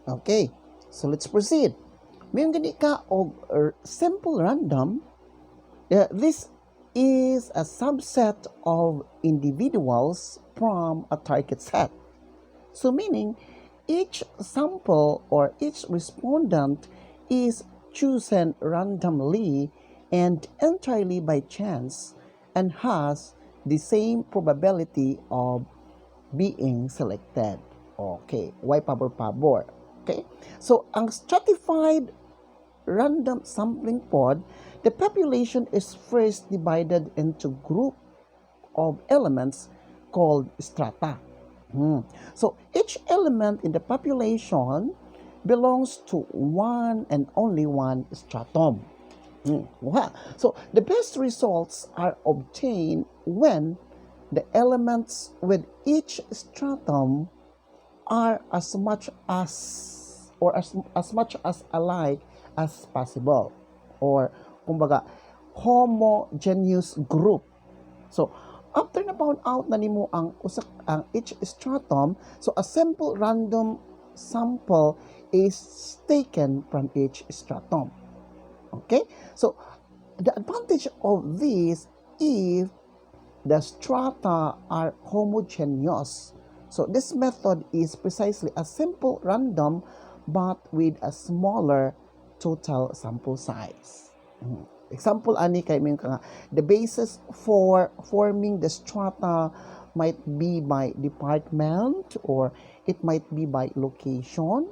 Okay, so let's proceed. Mayroon gani ka og simple random. This is a subset of individuals from a target set. So meaning each sample or each respondent is chosen randomly and entirely by chance and has the same probability of being selected. Okay, why pabor-pabor? Okay, so ang stratified random sampling pod, the population is first divided into group of elements called strata. So each element in the population belongs to one and only one stratum. Wow. So the best results are obtained when the elements with each stratum are as much as or as much as alike as possible, or kumbaga homogeneous group. So after na found out na nimo ang each stratum, so a simple random sample is taken from each stratum. Okay, so the advantage of this, if the strata are homogeneous. So this method is precisely a simple random but with a smaller total sample size. Example ani kay may the basis for forming the strata might be by department, or it might be by location,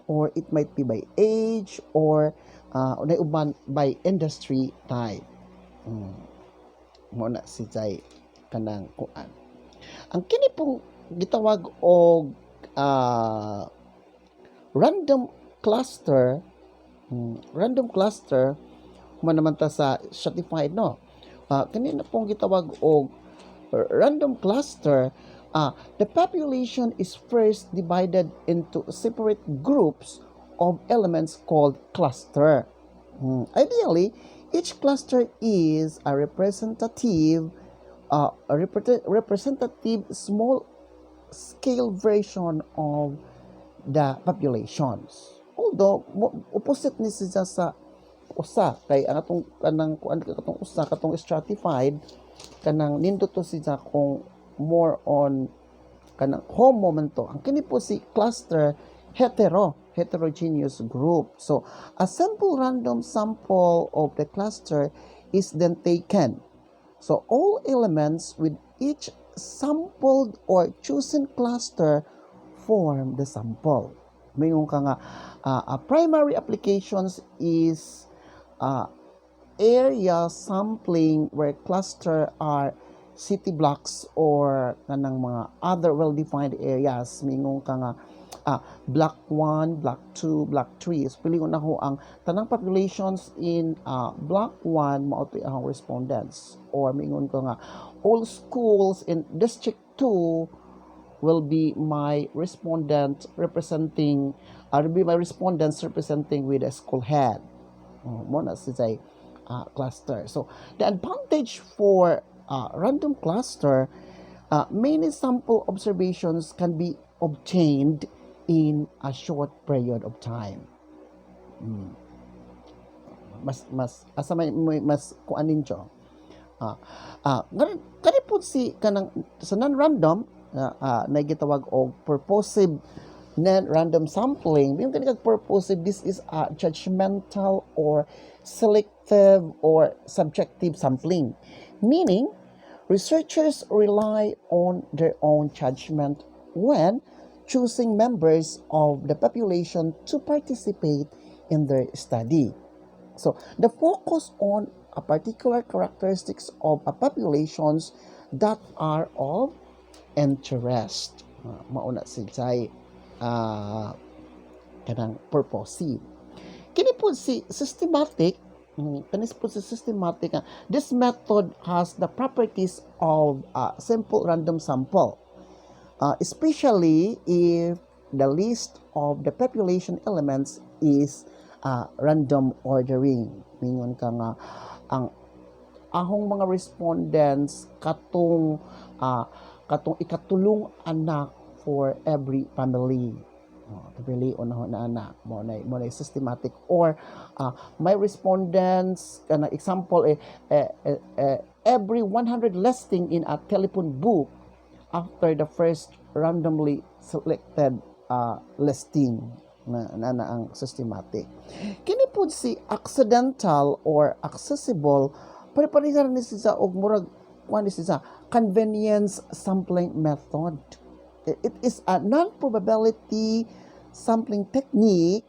or it might be by age, or by industry type. Muna si Jai kanang kuan. Ang kini pong gitawag og random cluster, man naman ta sa stratified, no. Kani na pong gitawag og random cluster. The population is first divided into separate groups of elements called cluster. Ideally, each cluster is a representative small scale version of the populations. Although opposite ni siya sa usa, kay ang atong kanang kuan katong usa katong stratified kanang nindot to siya kung more on kanang homo man to. Ang kini po si cluster heterogeneous group. So a simple random sample of the cluster is then taken. So all elements with each sampled or chosen cluster form the sample. Mayroon ka nga, primary applications is area sampling where cluster are city blocks or kanang mga other well-defined areas. Mayroon ka nga, block 1, block 2, block 3. So, pili ko na ho ang tanang populations in block 1, mauto ang respondents. Or mingon ko nga, all schools in district 2 will be my respondents representing with a school head. Muna si say cluster. So the advantage for random cluster, many sample observations can be obtained in a short period of time. Mas asa may mas kuanin siya. Kani po si kanang sa non-random na gitawag og purposive non-random sampling. Yung kani kag purposive, this is a judgmental or selective or subjective sampling. Meaning, researchers rely on their own judgment when choosing members of the population to participate in their study. So, the focus on a particular characteristics of a populations that are of interest. Mauna si Jai kanang purposive. Kini po si systematic, this method has the properties of a simple random sample. Especially if the list of the population elements is random ordering. Mingon ka nga, ang ahong mga respondents katong ikatulong anak for every family. Pili na mo na systematic or my respondents kana example every 100 listing in a telephone book after the first randomly selected listing na ang systematic. Kini pud si accidental or accessible pare-pareha ni siya og murag kuan ni siya convenience sampling method. It is a non-probability sampling technique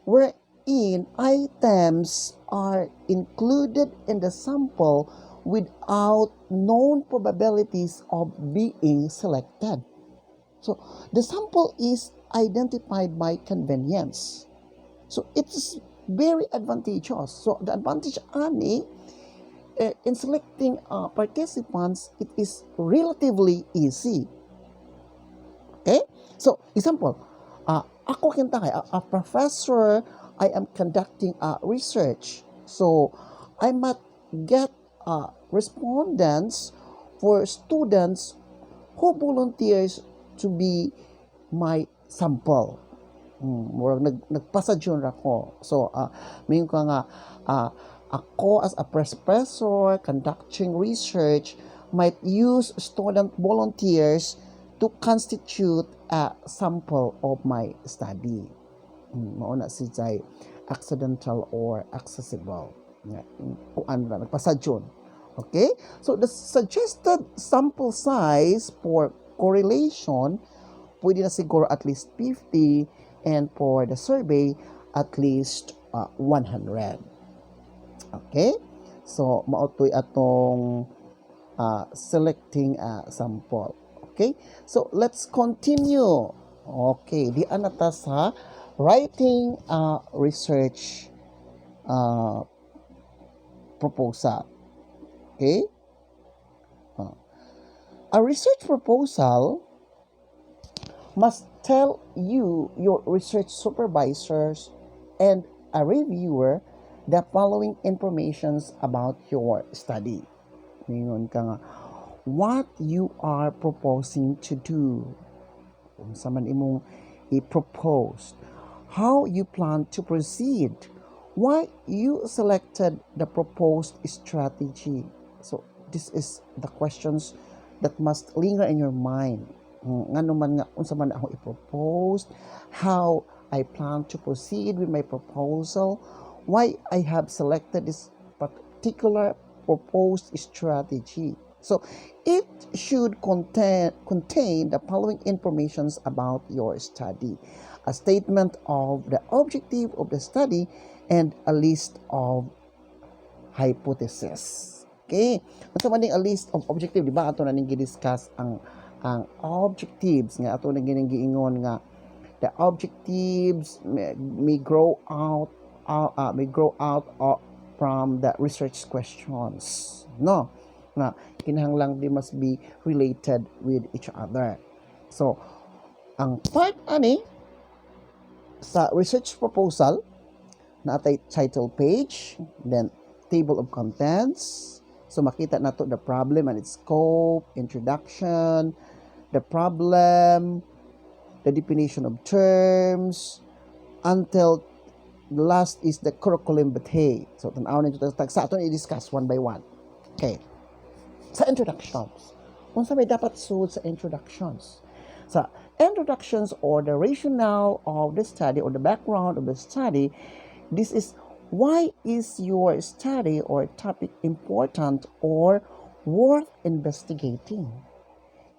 wherein items are included in the sample without known probabilities of being selected. So the sample is identified by convenience. So it's very advantageous. So the advantage ani in selecting participants, it is relatively easy. Okay? So, example, ako kinta kay a professor, I am conducting research. So, I must get respondents for students who volunteers to be my sample. Murag nagpasa jud ako. So, mayon ka nga ako as a professor conducting research might use student volunteers to constitute a sample of my study. Mao na si jay accidental or accessible. Kuan ra nagpasadyon. Okay? So the suggested sample size for correlation pwede na siguro at least 50 and for the survey at least 100. Okay? So maotoy atong selecting a sample. Okay? So, let's continue. Okay. Di anata sa writing a research proposal. Okay? A research proposal must tell you, your research supervisors, and a reviewer the following informations about your study. Ngayon ka nga, what you are proposing to do. Kung sa man imong i-propose. How you plan to proceed. Why you selected the proposed strategy. So, this is the questions that must linger in your mind. Ngano man nga, unsa man ako i-propose. How I plan to proceed with my proposal. Why I have selected this particular proposed strategy. So, it should contain the following informations about your study. A statement of the objective of the study and a list of hypotheses. Okay? Unsa man a list of objective, di ba? Ato na ning gi-discuss ang objectives nga ato na giingon nga the objectives may grow out from the research questions. No? Na kinahanglang they must be related with each other. So, ang part ani sa research proposal natay title page, then table of contents. So makita nato the problem and its scope, introduction, the problem, the definition of terms, until the last is the curriculum vitae. So tan-aw nito sa aton i-discuss one by one. Okay. Sa introductions, unsa may dapat suod sa introductions? Sa introductions or the rationale of the study or the background of the study, this is why is your study or topic important or worth investigating?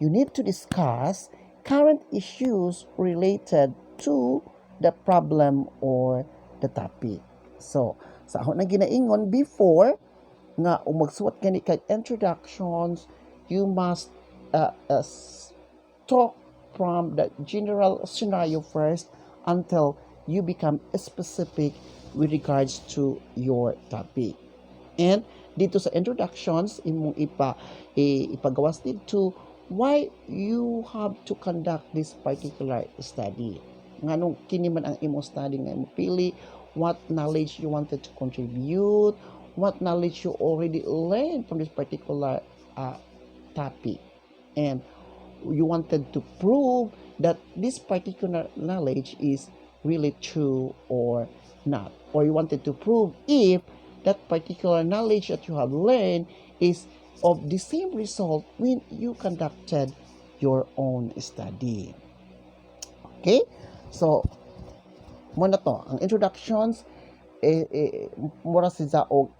You need to discuss current issues related to the problem or the topic. So, sa ako na ginaingon before, nga umagsuwat kani kay introductions, you must talk from the general scenario first until you become specific with regards to your topic. And dito sa introductions, imong ipagawas dito why you have to conduct this particular study. Nganong kini man ang imong study nga imong pili, what knowledge you wanted to contribute, what knowledge you already learned from this particular topic, and you wanted to prove that this particular knowledge is really true or not, or you wanted to prove if that particular knowledge that you have learned is of the same result when you conducted your own study. Okay? So, muna to, ang introductions, mura siya og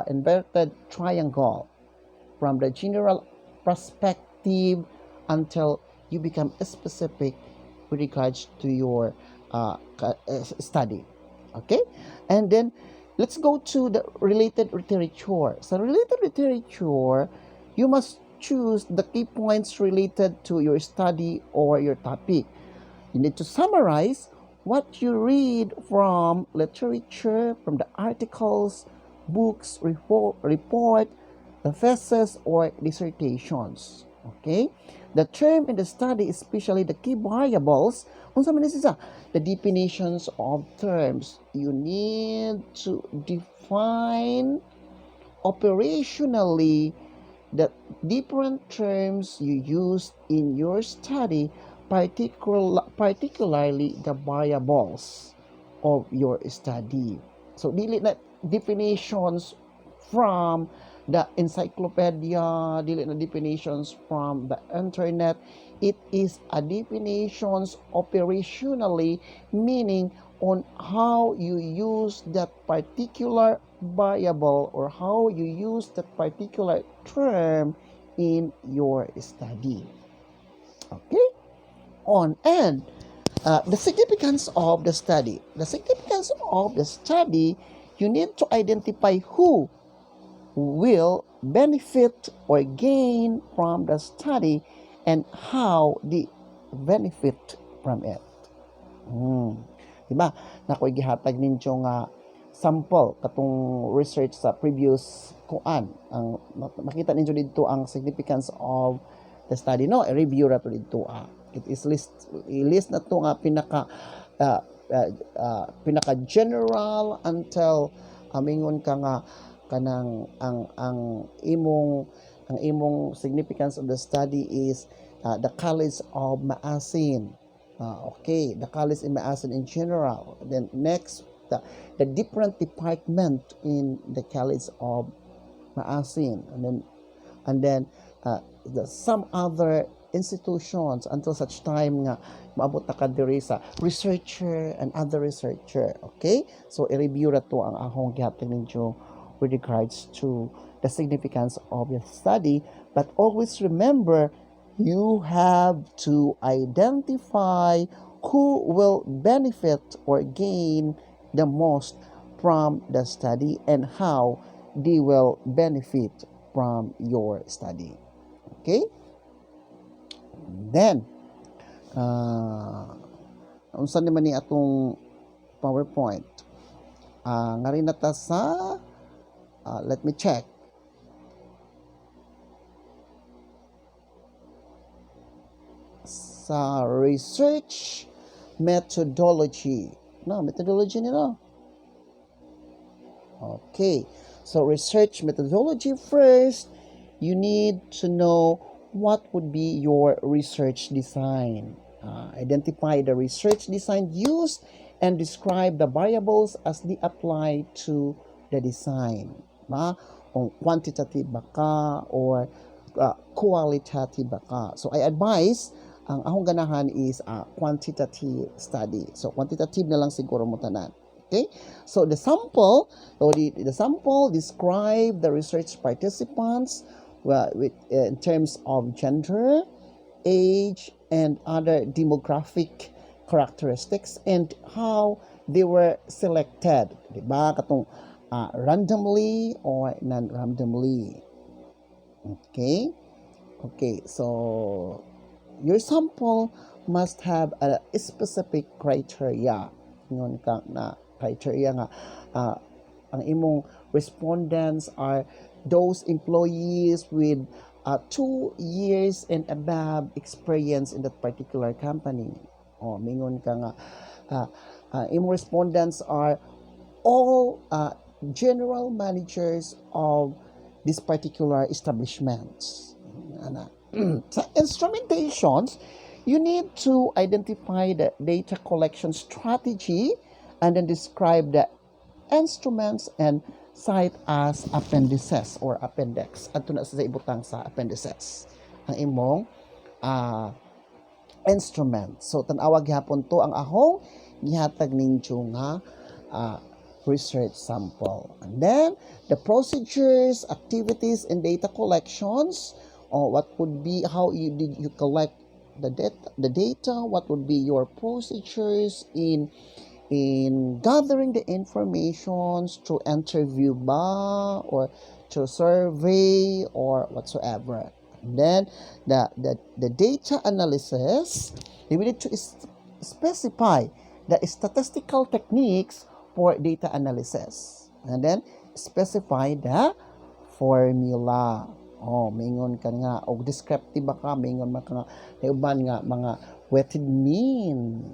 inverted triangle from the general perspective until you become specific with regards to your study. Okay? And then, let's go to the related literature. So, related literature, you must choose the key points related to your study or your topic. You need to summarize what you read from literature, from the articles, books, report, the thesis, or dissertations. Okay? The term in the study, especially the key variables, the definitions of terms. You need to define operationally the different terms you use in your study, particularly the variables of your study. So, dili na definitions from the encyclopedia, dili na definitions from the internet. It is a definitions operationally, meaning on how you use that particular variable or how you use that particular term in your study. Okay? And the significance of the study. The significance of the study, you need to identify who will benefit or gain from the study and how they benefit from it. Diba? Nakoy gihatag ninyo nga sample katong research sa previous kuan. Ang makita ninyo dito ang significance of the study, no? I-review ra to dito. It is list na to nga pinaka general until amingon ka nga kanang ang imong significance of the study is the College of Maasin. Okay, the College in Maasin in general. Then next, the different department in the College of Maasin, and then some other institutions until such time nga maabot na ka diri sa researcher and other researcher. Okay, so i-review ra to ang akong gihatag ninyo with regards to the significance of your study. But always remember, you have to identify who will benefit or gain the most from the study and how they will benefit from your study. Okay? Then, unsa naman ni atong PowerPoint? Nga rin nata sa let me check. Sa research methodology. No, methodology nila. Okay. So research methodology first, you need to know what would be your research design. Identify the research design used and describe the variables as they apply to the design. Kung quantitative ba ka or qualitative ba ka. So I advise, ang akong ganahan is quantitative study. So quantitative na lang siguro mo tanan. Okay? So the sample describe the research participants in terms of gender, age, and other demographic characteristics and how they were selected. Diba? Katong randomly or non-randomly. Okay? Okay, so your sample must have a specific criteria. Ngon ka na criteria nga ang imong respondents are those employees with 2 years and above experience in that particular company. Mingon ka nga imong respondents are all general managers of this particular establishments. Sa instrumentations, you need to identify the data collection strategy and then describe the instruments and cite as appendices or appendix. Adto na sa ibutang sa appendices ang imong uh, instrument. So tan-awag gyapon to ang ahong gihatag ninyo nga uh, research sample. And then the procedures, activities, and data collections. What would be how did you collect the data? What would be your procedures in gathering the information through interview ba or through survey or whatsoever. And then the data analysis, they will need to specify the statistical techniques for data analysis. And then specify the formula. Mingon ka nga o descriptive ba ka, mingon ka nga uban nga mga weighted mean.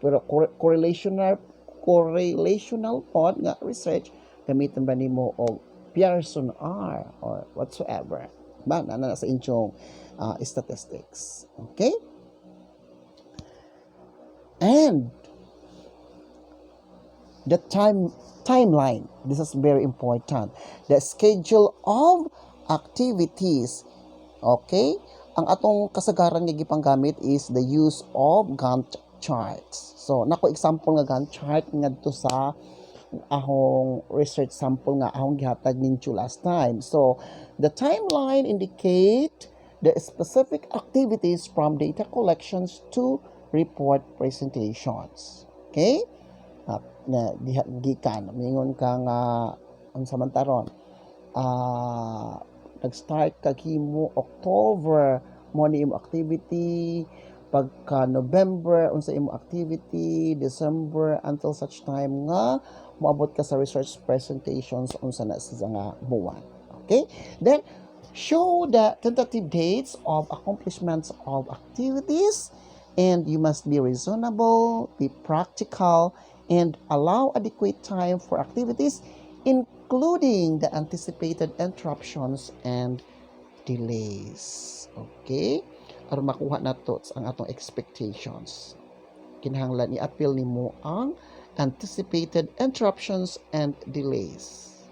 Pero correlational pod nga research gamitan ba nimo og Pearson R or whatsoever ba na sa inyong statistics. Okay? And the timeline, this is very important. The schedule of activities. Okay? Ang atong kasagaran nga gipanggamit is the use of Gantt charts. So, nako example nga Gantt chart ngadto sa ahong research sample nga ahong gihatag ninyo last time. So, the timeline indicate the specific activities from data collections to report presentations. Okay? Na gikan mingon ka nga unsa man taron nag-start kag himo October mo ni imo activity, pagka November unsa imo activity, December until such time nga moabot ka sa research presentations unsa na sa nga buwan. Okay? Then show the tentative dates of accomplishments of activities, and you must be reasonable, be practical, and allow adequate time for activities, including the anticipated interruptions and delays. Okay? Aron makuha nato ang atong expectations. Kinahanglan i-appeal nimo ang anticipated interruptions and delays.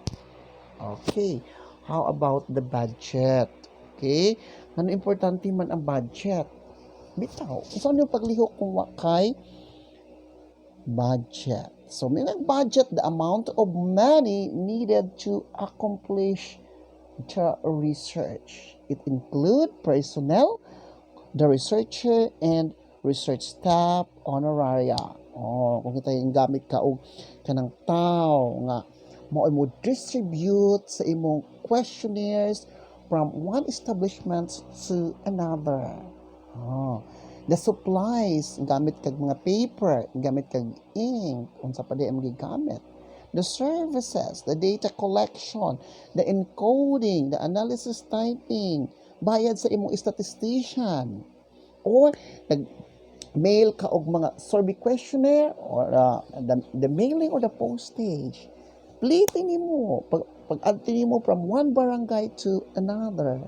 Okay. How about the budget? Okay? Ano importante man ang budget? Bitaw, saan yung paglihok kung wakay budget? So, may budget the amount of money needed to accomplish the research. It include personnel, the researcher, and research staff honoraria. Kung kita yung gamit ka og kanang tao nga mo distribute sa imong questionnaires from one establishment to another. The supplies, gamit kag mga paper, gamit kag ink, unsa pa di ang gigamit. The services, the data collection, the encoding, the analysis typing, bayad sa imong statistician. Or nag-mail ka og mga survey questionnaire or the mailing or the postage. Plitin nimo, pag-adti nimo from one barangay to another.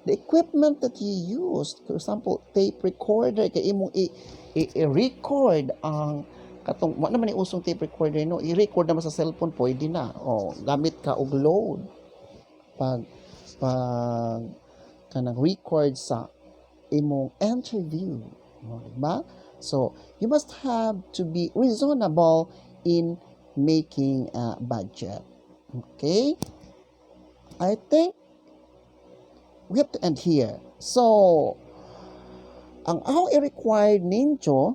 The equipment that you used, for example, tape recorder, kay imong i-record ang katong wa naman usong tape recorder no, i-record naman sa cellphone pwede na. Gamit ka og load pag kanang record sa imong interview, diba? So you must have to be reasonable in making a budget. Okay? I think we have to end here. So ang i-required ninyo